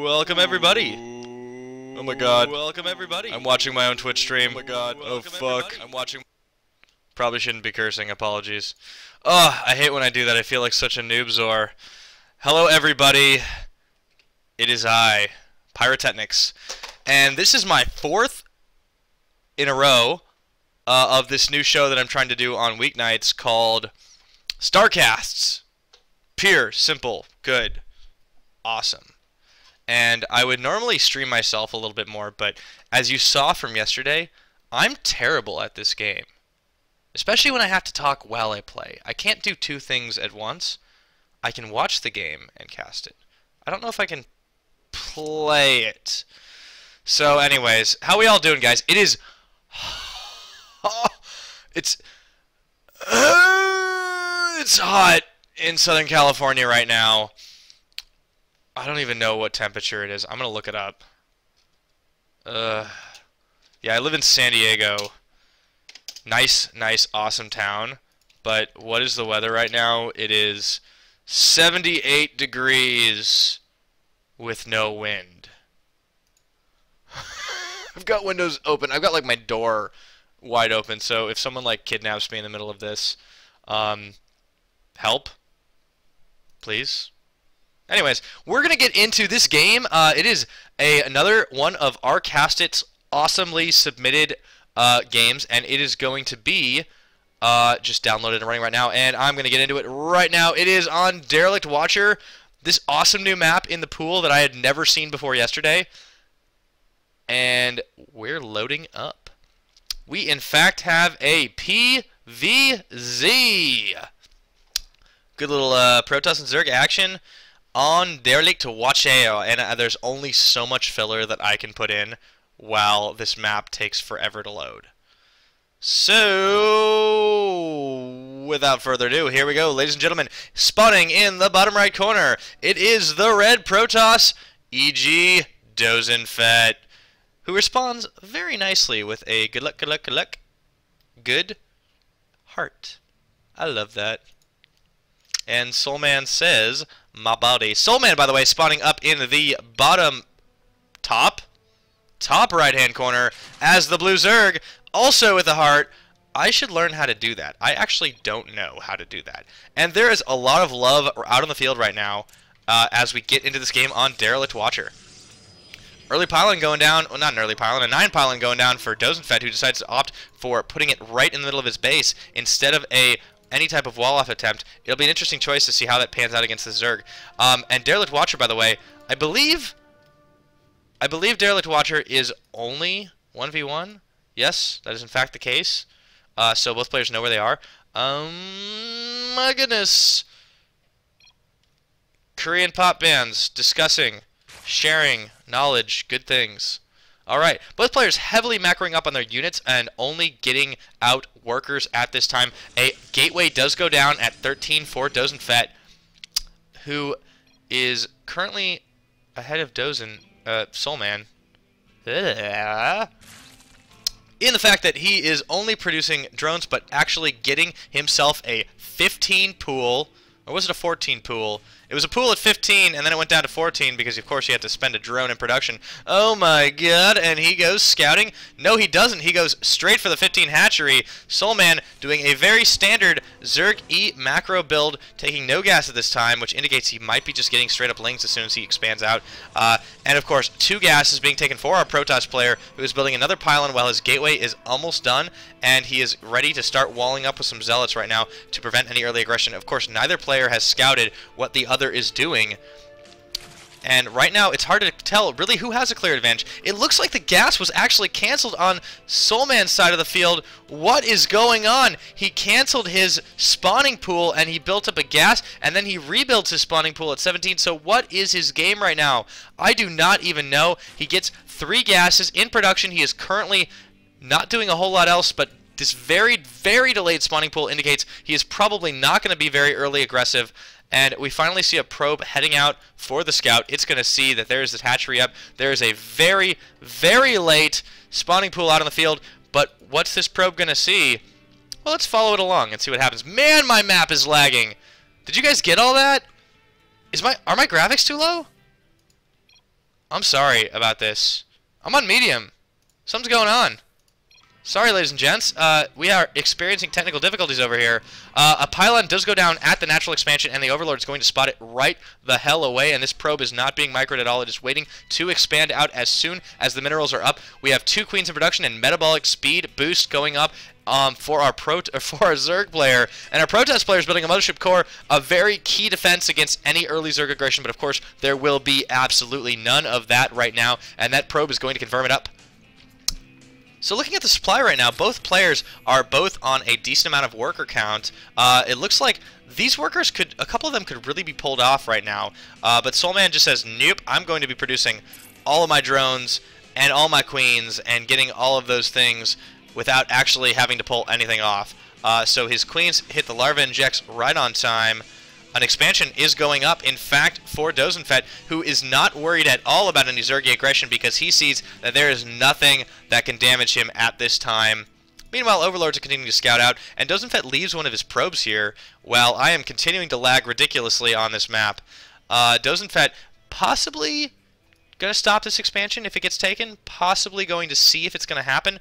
Welcome everybody. Oh my god. Welcome everybody. I'm watching my own Twitch stream. Oh my god. Oh fuck. I'm watching. Probably shouldn't be cursing. Apologies. Oh, I hate when I do that. I feel like such a noobzor. Hello everybody. It is I, Pyrotechnics, and this is my fourth in a row of this new show that I'm trying to do on weeknights called Starcasts. Pure, simple, good, awesome. And I would normally stream myself a little bit more, but as you saw from yesterday, I'm terrible at this game. Especially when I have to talk while I play. I can't do two things at once. I can watch the game and cast it. I don't know if I can play it. So anyways, how we all doing, guys? It is... it's hot in Southern California right now. I don't even know what temperature it is. I'm going to look it up. Yeah, I live in San Diego. Nice, awesome town. But what is the weather right now? It is 78 degrees with no wind. I've got windows open. I've got like my door wide open, so if someone like kidnaps me in the middle of this, help, please. Anyways, we're gonna get into this game. It is another one of our Castit's awesomely submitted games, and it is going to be just downloaded and running right now, and I'm gonna get into it right now. It is on Derelict Watcher, this awesome new map in the pool that I had never seen before yesterday, and we're loading up. We in fact have a PVZ. Good little Protoss and Zerg action on Derelict Watcher, and there's only so much filler that I can put in while this map takes forever to load. So, without further ado, here we go, ladies and gentlemen. Spawning in the bottom right corner, it is the red Protoss, EGDosenfett, who responds very nicely with a good luck, good luck, good luck, good heart. I love that. And SoulmaN says, my body. SoulmaN, by the way, spawning up in the bottom top right-hand corner as the blue Zerg, also with a heart. I should learn how to do that. I actually don't know how to do that. And there is a lot of love out on the field right now as we get into this game on Derelict Watcher. Early pylon going down, well, not an early pylon, a 9 pylon going down for Dosenfett, who decides to opt for putting it right in the middle of his base instead of any type of wall-off attempt. It'll be an interesting choice to see how that pans out against the Zerg. And Derelict Watcher, by the way, I believe Derelict Watcher is only 1v1. Yes, that is in fact the case. So both players know where they are. My goodness. Korean pop bands discussing, sharing knowledge, good things. Alright, both players heavily macroing up on their units and only getting out workers at this time. A gateway does go down at 13 for Dosenfett, who is currently ahead of SoulmaN. In the fact that he is only producing drones, but actually getting himself a 15 pool, or was it a 14 pool? It was a pool at 15, and then it went down to 14 because, of course, he had to spend a drone in production. Oh my god, and he goes scouting. No, he doesn't. He goes straight for the 15 hatchery. SoulmaN doing a very standard Zerg E macro build, taking no gas at this time, which indicates he might be just getting straight-up lings as soon as he expands out. And, of course, 2 gas is being taken for our Protoss player, who is building another pylon while his gateway is almost done, and he is ready to start walling up with some zealots right now to prevent any early aggression. Of course, neither player has scouted what the other is doing, and right now it's hard to tell really who has a clear advantage. It looks like the gas was actually canceled on SoulmaN's side of the field. What is going on? He canceled his spawning pool and he built up a gas, and then he rebuilds his spawning pool at 17. So what is his game right now? I do not even know. He gets 3 gases in production. He is currently not doing a whole lot else, but this very delayed spawning pool indicates he is probably not going to be very early aggressive. And we finally see a probe heading out for the scout. It's going to see that there is this hatchery up. There is a very late spawning pool out on the field. But what's this probe going to see? Well, let's follow it along and see what happens. Man, my map is lagging. Did you guys get all that? Are my graphics too low? I'm sorry about this. I'm on medium. Something's going on. Sorry, ladies and gents. We are experiencing technical difficulties over here. A pylon does go down at the natural expansion, and the Overlord is going to spot it right the hell away, and this probe is not being microed at all. It is waiting to expand out as soon as the minerals are up. We have 2 queens in production and metabolic speed boost going up for our Zerg player. And our Protest player is building a mothership core, a very key defense against any early Zerg aggression, but of course there will be absolutely none of that right now, and that probe is going to confirm it up. So looking at the supply right now, both players are both on a decent amount of worker count. It looks like these workers a couple of them could really be pulled off right now. But SoulmaN just says, nope, I'm going to be producing all of my drones and all my queens and getting all of those things without actually having to pull anything off. So his queens hit the larva injects right on time. An expansion is going up, in fact, for EGDosenfett, who is not worried at all about any Zergy aggression because he sees that there is nothing that can damage him at this time. Meanwhile, Overlords are continuing to scout out, and EGDosenfett leaves one of his probes here, while I am continuing to lag ridiculously on this map. EGDosenfett possibly going to stop this expansion if it gets taken, possibly going to see if it's going to happen.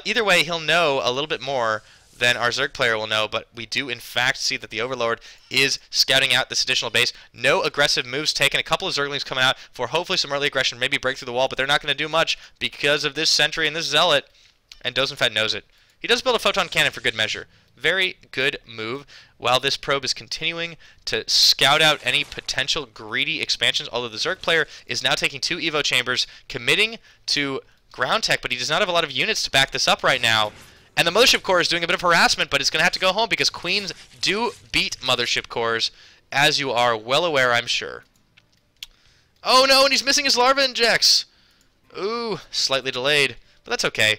Either way, he'll know a little bit more than our Zerg player will know, but we do in fact see that the Overlord is scouting out this additional base. No aggressive moves taken. A couple of Zerglings coming out for hopefully some early aggression, maybe break through the wall, but they're not going to do much because of this sentry and this zealot, and EGDosenfett knows it. He does build a photon cannon for good measure. Very good move. While this probe is continuing to scout out any potential greedy expansions, although the Zerg player is now taking 2 Evo chambers, committing to ground tech, but he does not have a lot of units to back this up right now. And the Mothership Core is doing a bit of harassment, but it's going to have to go home because Queens do beat Mothership Cores, as you are well aware, I'm sure. Oh no, and he's missing his larva injects! Ooh, slightly delayed, but that's okay.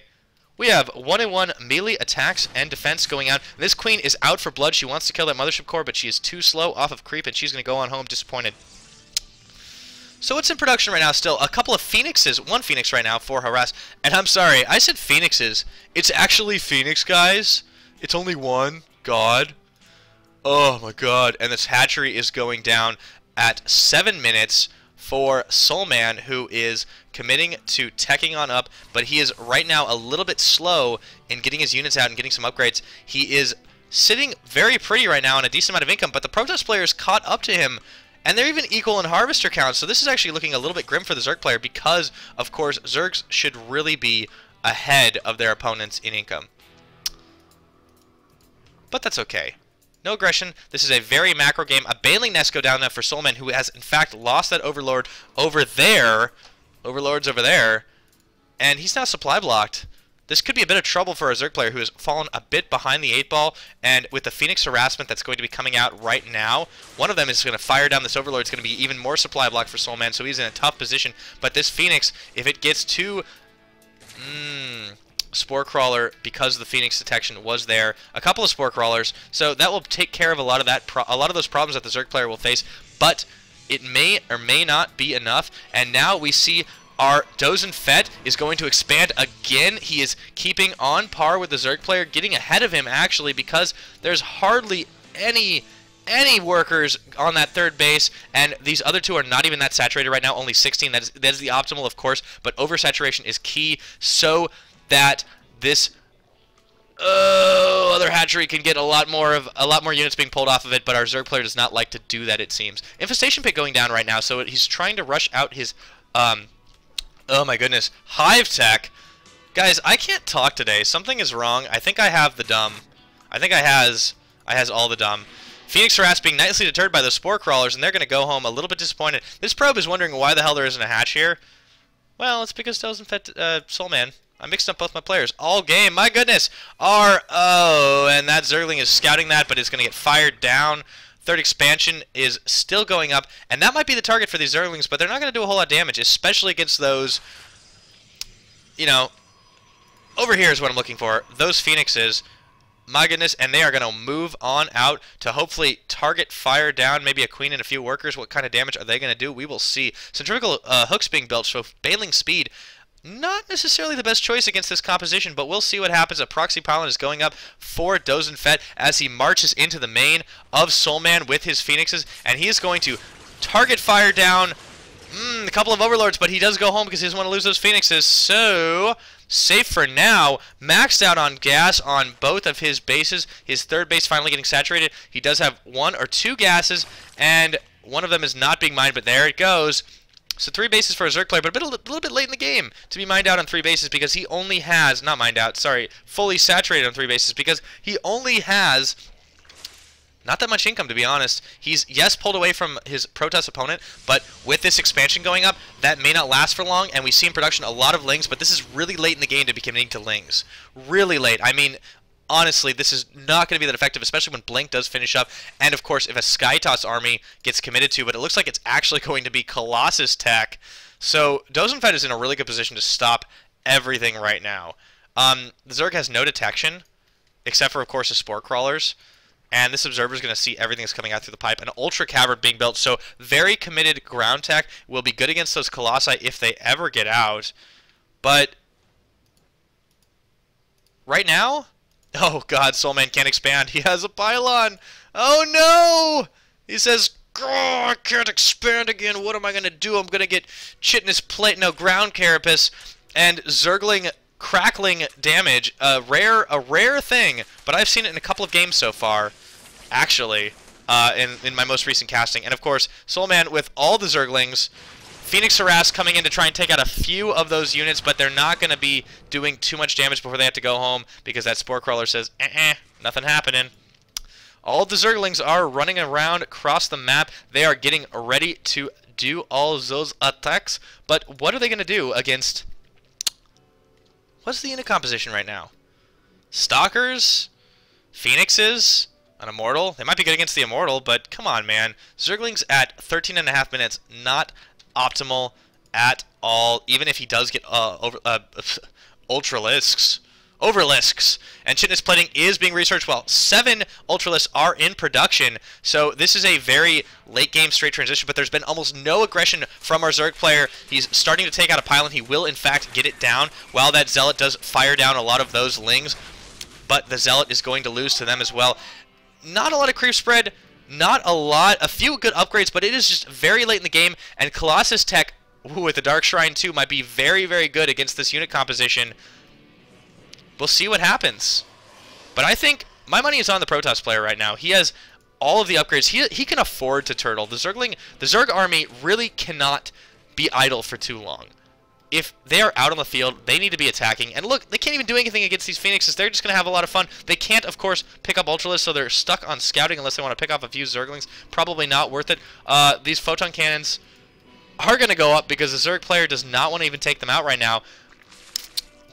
We have 1-in-1 melee attacks and defense going out. This Queen is out for blood. She wants to kill that Mothership Core, but she is too slow off of creep, and she's going to go on home disappointed. So what's in production right now still? A couple of Phoenixes. 1 Phoenix right now for harass. And I'm sorry, I said Phoenixes. It's actually Phoenix, guys. It's only 1. God. Oh my god. And this hatchery is going down at 7 minutes for SoulmaN, who is committing to teching on up, but he is right now a little bit slow in getting his units out and getting some upgrades. He is sitting very pretty right now on a decent amount of income, but the Protest players caught up to him. And they're even equal in harvester count, so this is actually looking a little bit grim for the Zerg player because, of course, Zergs should really be ahead of their opponents in income. But that's okay. No aggression. This is a very macro game. A Baneling Nest go down now for SoulmaN, who has, in fact, lost that Overlord over there. Overlord's over there. And he's now supply blocked. This could be a bit of trouble for a Zerg player who has fallen a bit behind the 8-ball, and with the Phoenix harassment that's going to be coming out right now, one of them is going to fire down this Overlord. It's going to be even more supply block for SoulmaN, so he's in a tough position. But this Phoenix, if it gets to Spore Crawler, because the Phoenix detection was there, a couple of Spore Crawlers, so that will take care of a lot of those problems that the Zerg player will face. But it may or may not be enough, and now we see our EGDosenfett is going to expand again. He is keeping on par with the Zerg player, getting ahead of him actually, because there's hardly any workers on that 3rd base, and these other 2 are not even that saturated right now, only 16. That is the optimal, of course, but oversaturation is key so that this other hatchery can get a lot more units being pulled off of it, but our Zerg player does not like to do that, it seems. Infestation Pit going down right now, so he's trying to rush out his oh my goodness, Hive Tech. Guys, I can't talk today. Something is wrong. I think I have the dumb. I think I has all the dumb. Phoenix Harass being nicely deterred by the Spore Crawlers, and they're going to go home a little bit disappointed. This probe is wondering why the hell there isn't a hatch here. Well, it's because EGDosenfett, SoulmaN. I mixed up both my players. All game. My goodness. R.O. And that Zergling is scouting that, but it's going to get fired down. 3rd expansion is still going up, and that might be the target for these Zerglings, but they're not going to do a whole lot of damage, especially against those, you know, over here is what I'm looking for, those Phoenixes. My goodness, and they are going to move on out to hopefully target, fire down, maybe a queen and a few workers. What kind of damage are they going to do? We will see. Centrifugal hooks being built, so Baneling speed. Not necessarily the best choice against this composition, but we'll see what happens. A proxy pylon is going up for EGDosenfett as he marches into the main of SoulmaN with his Phoenixes, and he is going to target fire down A couple of Overlords, but he does go home because he doesn't want to lose those Phoenixes. So, safe for now. Maxed out on gas on both of his bases. His third base finally getting saturated. He does have 1 or 2 gases, and one of them is not being mined, but there it goes. So 3 bases for a Zerg player, but a little bit late in the game to be mined out on 3 bases because he only has, not mined out, sorry, fully saturated on 3 bases because he only has not that much income, to be honest. He's, yes, pulled away from his Protoss opponent, but with this expansion going up, that may not last for long, and we see in production a lot of Lings, but this is really late in the game to be committing to Lings. Really late. I mean, honestly, this is not going to be that effective, especially when Blink does finish up, and of course, if a Skytoss army gets committed to, but it looks like it's actually going to be Colossus tech. So, Dosenfett is in a really good position to stop everything right now. The Zerg has no detection, except for, of course, the Spore Crawlers. And this Observer is going to see everything that's coming out through the pipe. An Ultra Cavern being built, so very committed ground tech. Will be good against those Colossi if they ever get out. But right now, oh god, SoulmaN can't expand. He has a pylon. Oh no! He says, oh, I can't expand again. What am I going to do? I'm going to get Chitinous Plate, no, Ground Carapace, and Zergling crackling damage, a rare thing, but I've seen it in a couple of games so far, actually, in my most recent casting. And of course, SoulmaN with all the Zerglings, Phoenix Harass coming in to try and take out a few of those units, but they're not going to be doing too much damage before they have to go home, because that Spore Crawler says, nothing happening. All of the Zerglings are running around across the map. They are getting ready to do all those attacks, but what are they going to do against... What's the unit composition right now? Stalkers? Phoenixes? An Immortal? They might be good against the Immortal, but come on, man. Zerglings at 13.5 minutes. Not optimal at all. Even if he does get Ultralisks. Overlisks. And Chitinous Plating is being researched. Well, 7 Ultralisks are in production, so this is a very late game straight transition, but there's been almost no aggression from our Zerg player. He's starting to take out a pylon. He will, in fact, get it down, while that Zealot does fire down a lot of those Lings, but the Zealot is going to lose to them as well. Not a lot of creep spread, not a lot, a few good upgrades, but it is just very late in the game, and Colossus tech, with the Dark Shrine too, might be very, very good against this unit composition. We'll see what happens. But I think my money is on the Protoss player right now. He has all of the upgrades. He can afford to turtle. The Zerg army really cannot be idle for too long. If they are out on the field, they need to be attacking. And look, they can't even do anything against these Phoenixes. They're just going to have a lot of fun. They can't, of course, pick up Ultralisks, so they're stuck on scouting unless they want to pick off a few Zerglings. Probably not worth it. These Photon Cannons are going to go up because the Zerg player does not want to even take them out right now.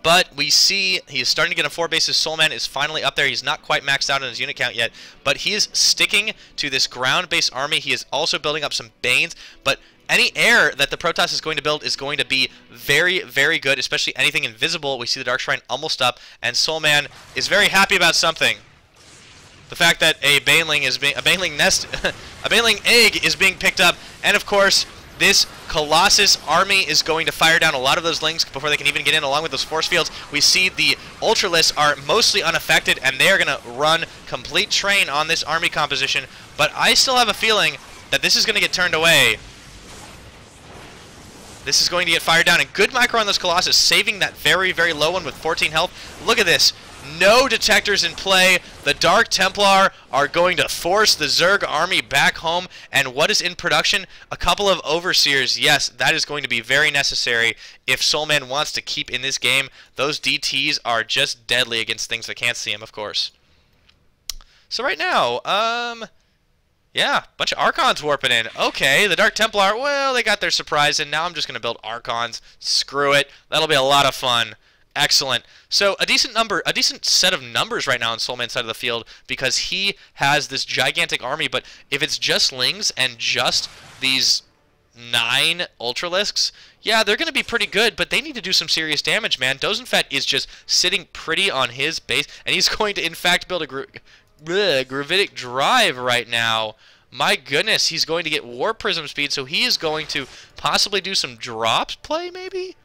But we see he is starting to get on 4 bases. SoulmaN is finally up there. He's not quite maxed out on his unit count yet, but he is sticking to this ground-based army. He is also building up some Banes, but any air that the Protoss is going to build is going to be very, very good, especially anything invisible. We see the Dark Shrine almost up, and SoulmaN is very happy about something. The fact that a Baneling egg is being picked up, and of course, this Colossus army is going to fire down a lot of those Lings before they can even get in, along with those force fields. We see the Ultralisks are mostly unaffected, and they are going to run complete train on this army composition. But I still have a feeling that this is going to get turned away. This is going to get fired down. And good micro on those Colossus, saving that very, very low one with 14 health. Look at this. No detectors in play. The Dark Templar are going to force the Zerg army back home. And what is in production? A couple of Overseers. Yes, that is going to be very necessary if SoulmaN wants to keep in this game. Those DTs are just deadly against things that can't see him, of course. So right now, yeah, bunch of Archons warping in. Okay, the Dark Templar, well, they got their surprise, and now I'm just going to build Archons. Screw it. That'll be a lot of fun. Excellent. So a decent set of numbers right now on SoulmaN's side of the field, because he has this gigantic army. But if it's just Lings and just these 9 Ultralisks, yeah, they're going to be pretty good, but they need to do some serious damage, man. Dosenfett is just sitting pretty on his base, and he's going to, in fact, build a Gravitic Drive right now. My goodness, he's going to get Warp Prism speed, so he is going to possibly do some drops play, maybe?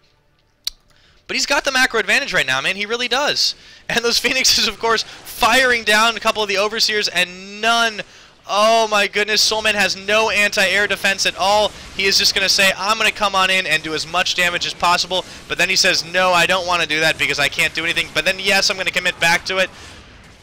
But he's got the macro advantage right now, man. He really does. And those Phoenixes, of course, firing down a couple of the Overseers, and none Oh my goodness, SoulmaN has no anti-air defense at all. He is just going to say, I'm going to come on in and do as much damage as possible. But then he says, no, I don't want to do that because I can't do anything. But then, yes, I'm going to commit back to it.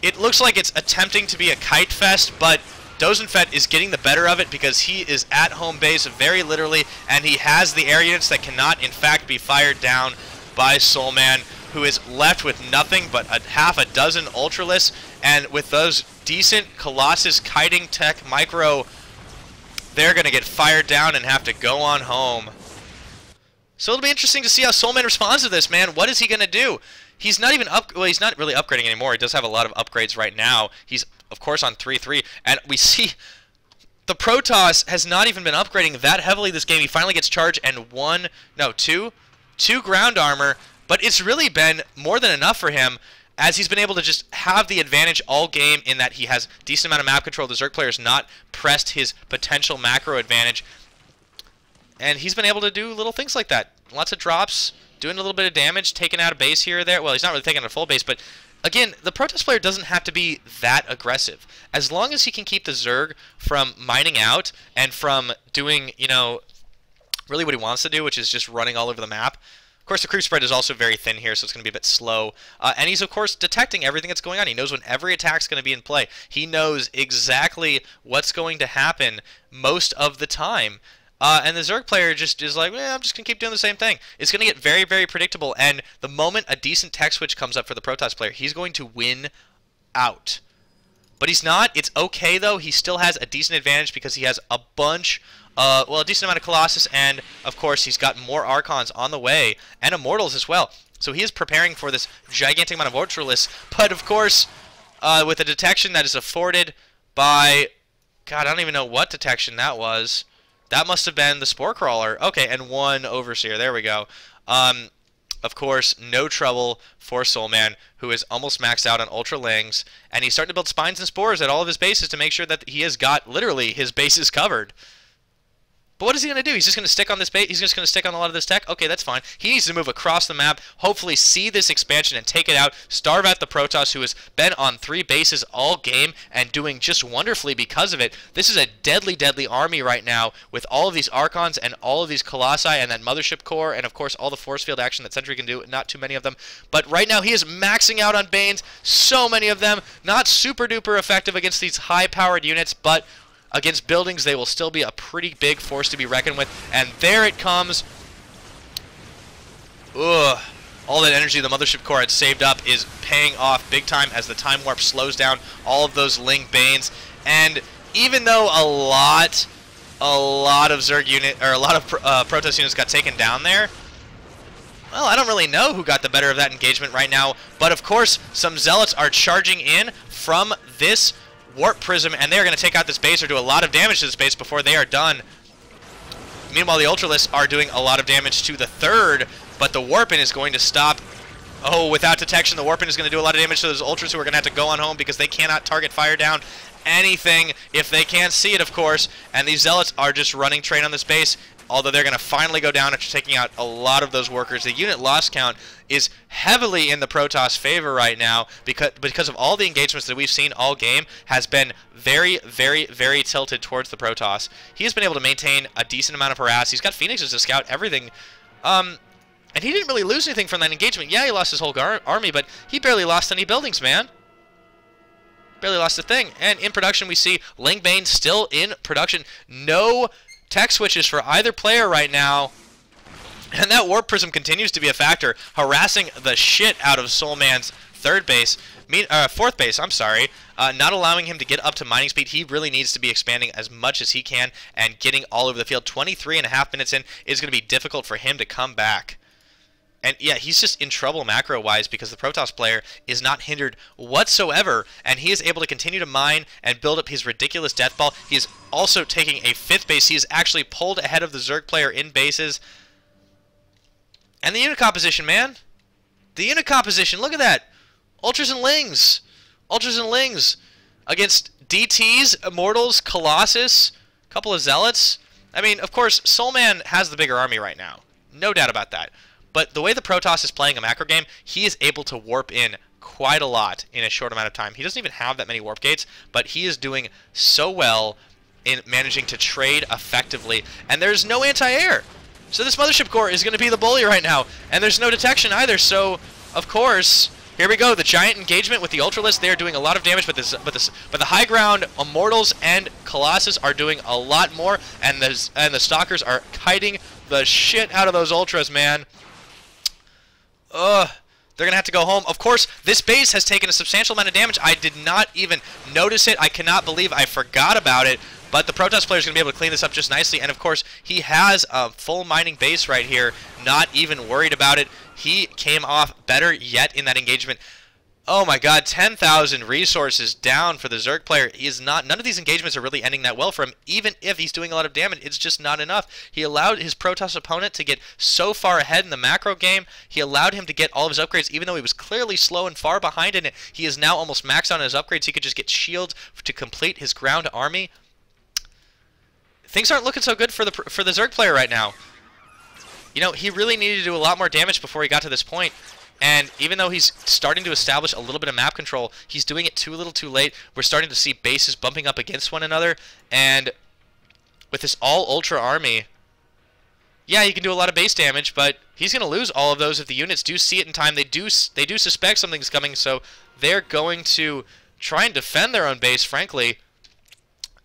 It looks like it's attempting to be a kite fest, but EGDosenfett is getting the better of it because he is at home base very literally, and he has the air units that cannot, in fact, be fired down by SoulmaN, who is left with nothing but half a dozen Ultralisks, and with those decent Colossus kiting tech micro, they're going to get fired down and have to go on home. So it'll be interesting to see how SoulmaN responds to this, man. What is he going to do? He's not even well, he's not really upgrading anymore. He does have a lot of upgrades right now. He's, of course, on 3-3, and we see the Protoss has not even been upgrading that heavily this game. He finally gets charge and two ground armor, but it's really been more than enough for him, as he's been able to just have the advantage all game in that he has a decent amount of map control. The Zerg player has not pressed his potential macro advantage, and he's been able to do little things like that. Lots of drops, doing a little bit of damage, taking out a base here or there. Well, he's not really taking out a full base, but again, the Protoss player doesn't have to be that aggressive. As long as he can keep the Zerg from mining out and from doing, you know, really what he wants to do, which is just running all over the map. Of course, the creep spread is also very thin here, so it's going to be a bit slow. And he's, of course, detecting everything that's going on. He knows when every attack's going to be in play. He knows exactly what's going to happen most of the time. And the Zerg player just is like, I'm just going to keep doing the same thing. It's going to get very, very predictable. And the moment a decent tech switch comes up for the Protoss player, he's going to win out. But he's not. It's okay, though. He still has a decent advantage because he has a bunch, well, a decent amount of Colossus. And, of course, he's got more Archons on the way and Immortals as well. So he is preparing for this gigantic amount of Ultralisks. But, of course, with the detection that is afforded by, God, I don't even know what detection that was. That must have been the Spore Crawler. Okay, and one Overseer. There we go. Of course, no trouble for SoulmaN, who is almost maxed out on Ultra Lings, and he's starting to build spines and spores at all of his bases to make sure that he has got, literally, his bases covered. But what is he going to do? He's just going to stick on this base. He's just going to stick on a lot of this tech. Okay, that's fine. He needs to move across the map, hopefully see this expansion and take it out, starve out the Protoss, who has been on 3 bases all game and doing just wonderfully because of it. This is a deadly, deadly army right now with all of these Archons and all of these Colossi and that Mothership Core and, of course, all the force field action that Sentry can do. Not too many of them. But right now he is maxing out on Banes. So many of them. Not super duper effective against these high-powered units, but against buildings, they will still be a pretty big force to be reckoned with. And there it comes. Ugh. All that energy the Mothership Core had saved up is paying off big time as the Time Warp slows down all of those Ling Banes. And even though a lot of Zerg unit, or a lot of Protoss units got taken down there, well, I don't really know who got the better of that engagement right now. But of course, some Zealots are charging in from this Warp Prism, and they're going to take out this base or do a lot of damage to this base before they are done. Meanwhile, the Ultralisks are doing a lot of damage to the third, but the Warpin is going to stop. Oh, without detection, the Warpin is going to do a lot of damage to those Ultras who are going to have to go on home because they cannot target fire down anything if they can't see it, of course. And these Zealots are just running train on this base, although they're going to finally go down after taking out a lot of those workers. The unit loss count is heavily in the Protoss favor right now because of all the engagements that we've seen all game has been very, very, very tilted towards the Protoss. He has been able to maintain a decent amount of harass. He's got Phoenixes to scout everything. And he didn't really lose anything from that engagement. Yeah, he lost his whole army, but he barely lost any buildings, man. Barely lost a thing. And in production, we see Ling Bane still in production. No tech switches for either player right now. And that Warp Prism continues to be a factor, harassing the shit out of SoulmaN's fourth base, I'm sorry, not allowing him to get up to mining speed. He really needs to be expanding as much as he can and getting all over the field. 23.5 minutes in is going to be difficult for him to come back. And yeah, he's just in trouble macro-wise because the Protoss player is not hindered whatsoever, and he is able to continue to mine and build up his ridiculous death ball. He is also taking a 5th base. He is actually pulled ahead of the Zerg player in bases. And the unit composition, man. The unit composition, look at that. Ultras and Lings. Ultras and Lings against DTs, Immortals, Colossus, a couple of Zealots. I mean, of course, SoulmaN has the bigger army right now. No doubt about that. But the way the Protoss is playing a macro game, he is able to warp in quite a lot in a short amount of time. He doesn't even have that many warp gates, but he is doing so well in managing to trade effectively. And there's no anti-air. So this mothership core is going to be the bully right now. And there's no detection either, so of course, here we go. The giant engagement with the Ultralisk. They are doing a lot of damage, but the high ground Immortals and Colossus are doing a lot more, and the Stalkers are kiting the shit out of those Ultras, man. Ugh. They're going to have to go home. Of course, this base has taken a substantial amount of damage. I did not even notice it. I cannot believe I forgot about it. But the Protoss player is going to be able to clean this up just nicely. And, of course, he has a full mining base right here. Not even worried about it. He came off better yet in that engagement. Oh, my God. 10,000 resources down for the Zerg player. He is not. None of these engagements are really ending that well for him. Even if he's doing a lot of damage, it's just not enough. He allowed his Protoss opponent to get so far ahead in the macro game. He allowed him to get all of his upgrades, even though he was clearly slow and far behind in it. He is now almost maxed out on his upgrades. He could just get shields to complete his ground army. Things aren't looking so good for the Zerg player right now. You know, he really needed to do a lot more damage before he got to this point. And even though he's starting to establish a little bit of map control, he's doing it too little too late. We're starting to see bases bumping up against one another. And with this all-ultra army, yeah, he can do a lot of base damage, but he's going to lose all of those if the units do see it in time. They do suspect something's coming, so they're going to try and defend their own base, frankly.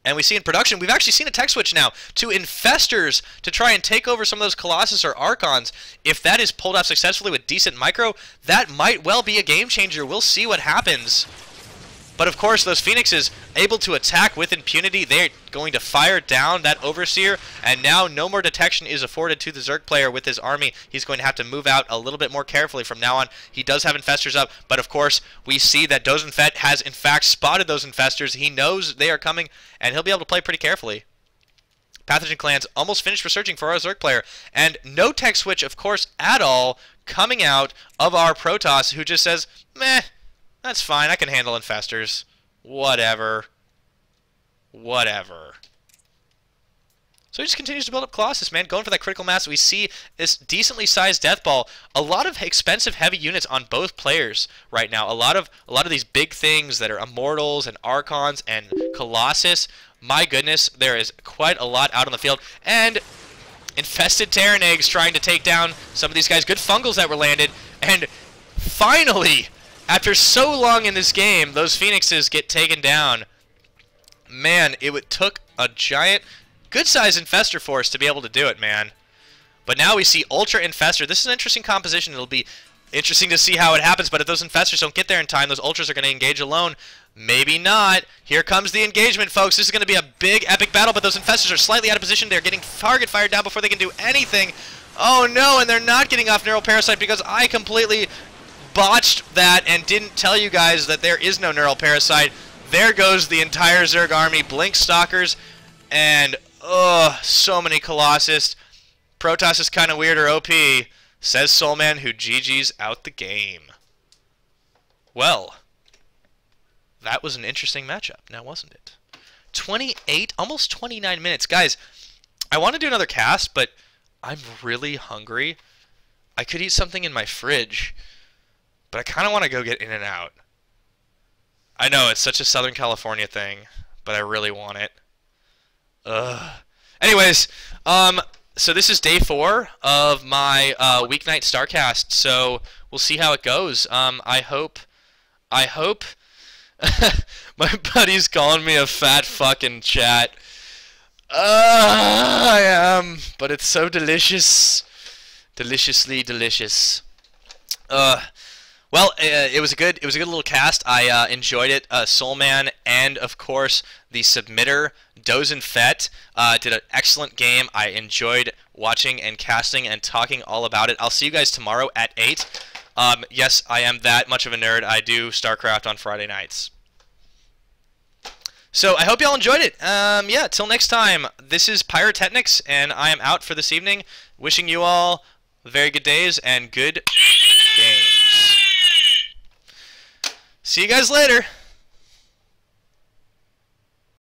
And we see in production, we've actually seen a tech switch now to Infestors to try and take over some of those Colossus or Archons. If that is pulled off successfully with decent micro, that might well be a game changer. We'll see what happens. But of course, those Phoenixes able to attack with impunity. They're going to fire down that Overseer, and now no more detection is afforded to the Zerg player with his army. He's going to have to move out a little bit more carefully from now on. He does have Infestors up, but of course, we see that Dosenfett has in fact spotted those Infestors. He knows they are coming, and he'll be able to play pretty carefully. Pathogen Clans almost finished researching for our Zerg player, and no tech switch, of course, at all, coming out of our Protoss, who just says, meh, that's fine, I can handle Infestors. Whatever. Whatever. So he just continues to build up Colossus, man, going for that critical mass. We see this decently sized death ball. A lot of expensive heavy units on both players right now. A lot of these big things that are Immortals and Archons and Colossus. My goodness, there is quite a lot out on the field. And infested Terran eggs trying to take down some of these guys. Good fungals that were landed. And finally, after so long in this game, those Phoenixes get taken down. Man, it took a giant, good-sized Infestor force to be able to do it, man. But now we see Ultra Infestor. This is an interesting composition. It'll be interesting to see how it happens, but if those Infestors don't get there in time, those Ultras are going to engage alone. Maybe not. Here comes the engagement, folks. This is going to be a big, epic battle, but those Infestors are slightly out of position. They're getting target fired down before they can do anything. Oh, no, and they're not getting off Neural Parasite because I completely botched that and didn't tell you guys that there is no Neural Parasite. There goes the entire Zerg army. Blink Stalkers and, so many Colossus. Protoss is kind of weird or OP, says SoulmaN, who GG's out the game. Well, that was an interesting matchup, now wasn't it? 28, almost 29 minutes. Guys, I want to do another cast, but I'm really hungry. I could eat something in my fridge, but I kind of want to go get In-N-Out. I know, it's such a Southern California thing, but I really want it. Anyways, so this is day 4 of my weeknight Starcast, so we'll see how it goes. I hope my buddy's calling me a fat fucking chat. I am, but it's so delicious. Deliciously delicious. Well, it was a good little cast. I enjoyed it. SoulmaN and of course the submitter Dosenfett did an excellent game. I enjoyed watching and casting and talking all about it. I'll see you guys tomorrow at 8. Yes, I am that much of a nerd. I do StarCraft on Friday nights. So I hope y'all enjoyed it. Yeah, till next time. This is Pyrotechnics, and I am out for this evening. Wishing you all very good days and good games. See you guys later.